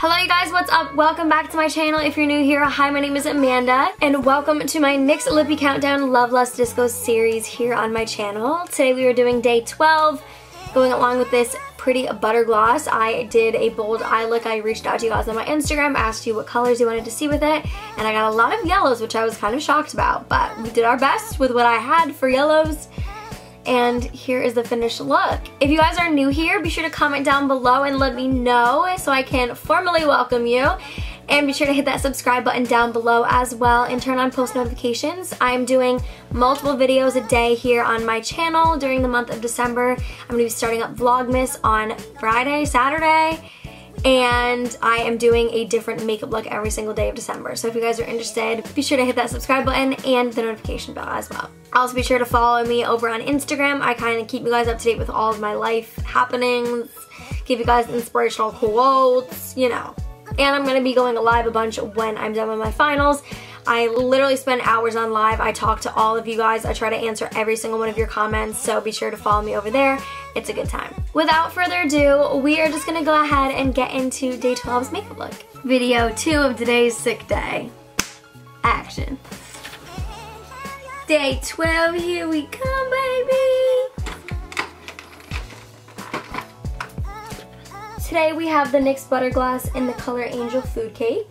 Hello you guys, what's up? Welcome back to my channel. If you're new here, hi, my name is Amanda, and welcome to my NYX Lippie Countdown Love Lust Disco series here on my channel. Today we are doing day 12, going along with this pretty butter gloss. I did a bold eye look. I reached out to you guys on my Instagram, asked you what colors you wanted to see with it, and I got a lot of yellows, which I was kind of shocked about, but we did our best with what I had for yellows. And here is the finished look. If you guys are new here, be sure to comment down below and let me know so I can formally welcome you. And be sure to hit that subscribe button down below as well and turn on post notifications. I'm doing multiple videos a day here on my channel during the month of December. I'm going to be starting up Vlogmas on Friday, Saturday, and I am doing a different makeup look every single day of December. So if you guys are interested, be sure to hit that subscribe button and the notification bell as well. Also be sure to follow me over on Instagram. I kind of keep you guys up to date with all of my life happenings, give you guys inspirational quotes, you know. And I'm going to be going live a bunch when I'm done with my finals. I literally spend hours on live. I talk to all of you guys. I try to answer every single one of your comments, so be sure to follow me over there. It's a good time. Without further ado, we are just going to go ahead and get into day 12's makeup look. Video 2 of today's sick day. Action. Day 12, here we come, baby. Today we have the NYX Butter Gloss in the color Angel Food Cake.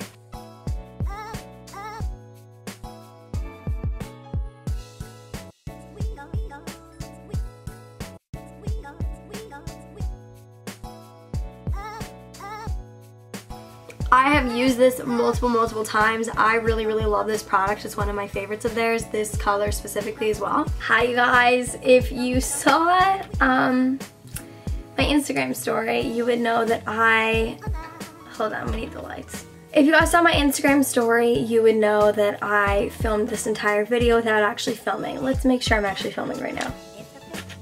I have used this multiple times. I really love this product. It's one of my favorites of theirs, this color specifically as well. Hi you guys, if you saw my Instagram story, you would know that hold on, we need the lights. If you guys saw my Instagram story, you would know that I filmed this entire video without actually filming. Let's make sure I'm actually filming right now.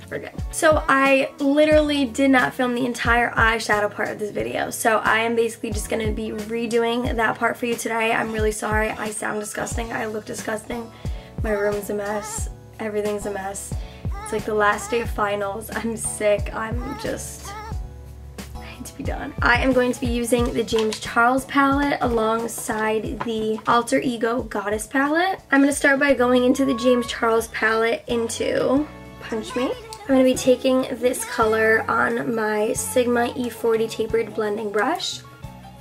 Forget. So I literally did not film the entire eyeshadow part of this video. So I am basically just going to be redoing that part for you today. I'm really sorry. I sound disgusting. I look disgusting. My room's a mess. Everything's a mess. It's like the last day of finals. I'm sick. I need to be done. I am going to be using the James Charles palette alongside the Alter Ego Goddess palette. I'm going to start by going into the James Charles palette into Punch Me. I'm going to be taking this color on my Sigma E40 tapered blending brush,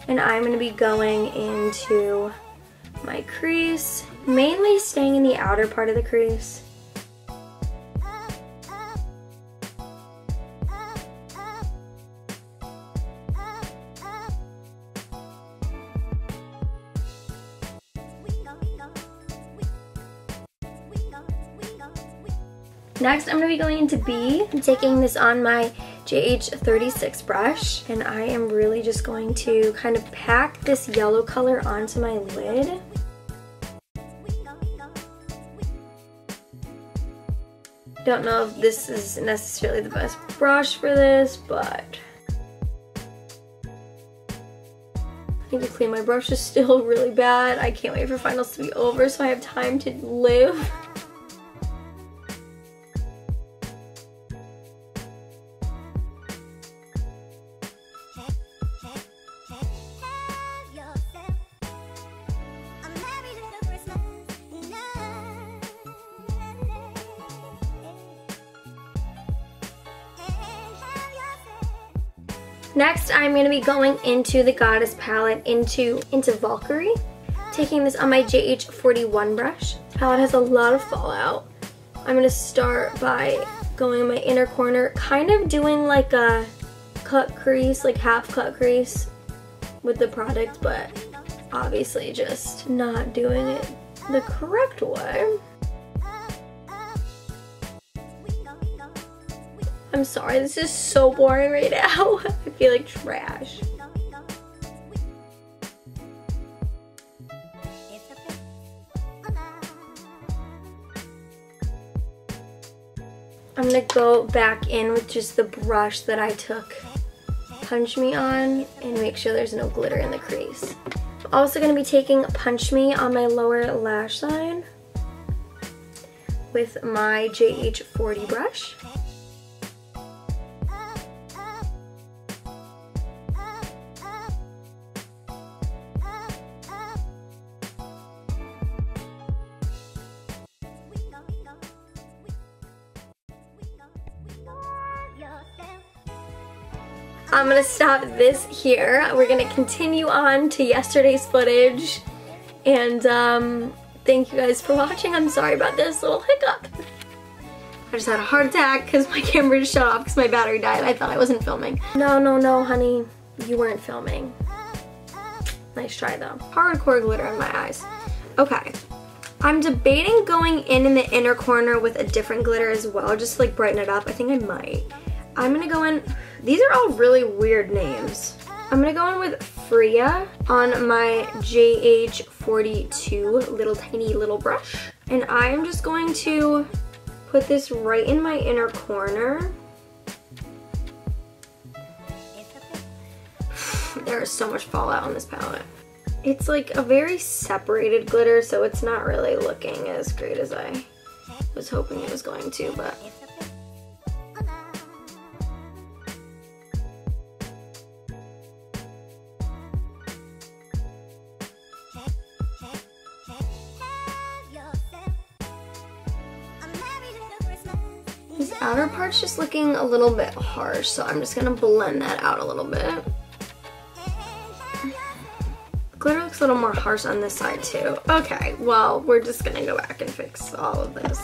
and I'm going to be going into my crease, mainly staying in the outer part of the crease. Next, I'm going to be going into B. I'm taking this on my JH36 brush, and I am really just going to kind of pack this yellow color onto my lid. Don't know if this is necessarily the best brush for this, but I need to clean my brush. Is still really bad. I can't wait for finals to be over so I have time to live. Next, I'm going to be going into the Goddess palette, into Valkyrie. Taking this on my JH41 brush. Palette has a lot of fallout. I'm going to start by going in my inner corner, kind of doing like a cut crease, like half cut crease with the product, but obviously just not doing it the correct way. I'm sorry, this is so boring right now. I feel like trash. I'm gonna go back in with just the brush that I took Punch Me on and make sure there's no glitter in the crease. I'm also gonna be taking Punch Me on my lower lash line with my JH40 brush. I'm gonna stop this here. We're gonna continue on to yesterday's footage. And thank you guys for watching. I'm sorry about this little hiccup. I just had a heart attack because my camera just shut off because my battery died. I thought I wasn't filming. No, honey. You weren't filming. Nice try though. Hardcore glitter in my eyes. Okay. I'm debating going in the inner corner with a different glitter as well, just to like brighten it up. I think I might. I'm gonna go in, these are all really weird names. I'm gonna go in with Freya on my JH42 little tiny little brush. And I am just going to put this right in my inner corner. There is so much fallout on this palette. It's like a very separated glitter, so it's not really looking as great as I was hoping it was going to, but. This outer part's just looking a little bit harsh, so I'm just gonna blend that out a little bit. Glitter looks a little more harsh on this side too. Okay, well, we're just gonna go back and fix all of this.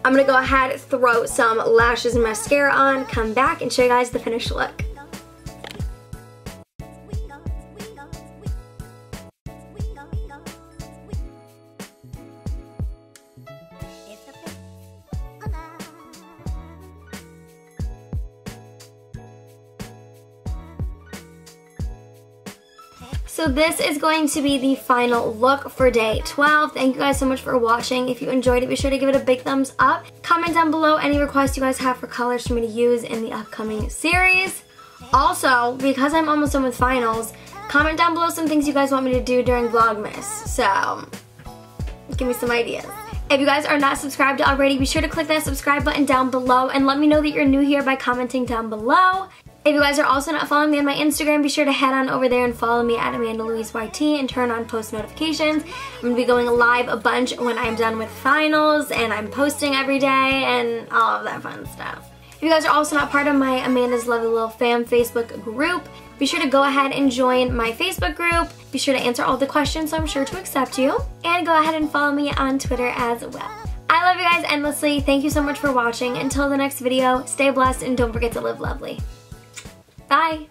I'm gonna go ahead, throw some lashes and mascara on, come back and show you guys the finished look. So this is going to be the final look for day 12. Thank you guys so much for watching. If you enjoyed it, be sure to give it a big thumbs up. Comment down below any requests you guys have for colors for me to use in the upcoming series. Also, because I'm almost done with finals, comment down below some things you guys want me to do during Vlogmas. So, give me some ideas. If you guys are not subscribed already, be sure to click that subscribe button down below and let me know that you're new here by commenting down below. If you guys are also not following me on my Instagram, be sure to head on over there and follow me at AMANDALOUISE and turn on post notifications. I'm going to be going live a bunch when I'm done with finals, and I'm posting every day and all of that fun stuff. If you guys are also not part of my Amanda's Lovely Little Fam Facebook group, be sure to go ahead and join my Facebook group. Be sure to answer all the questions, so I'm sure to accept you. And go ahead and follow me on Twitter as well. I love you guys endlessly. Thank you so much for watching. Until the next video, stay blessed and don't forget to live lovely. Bye!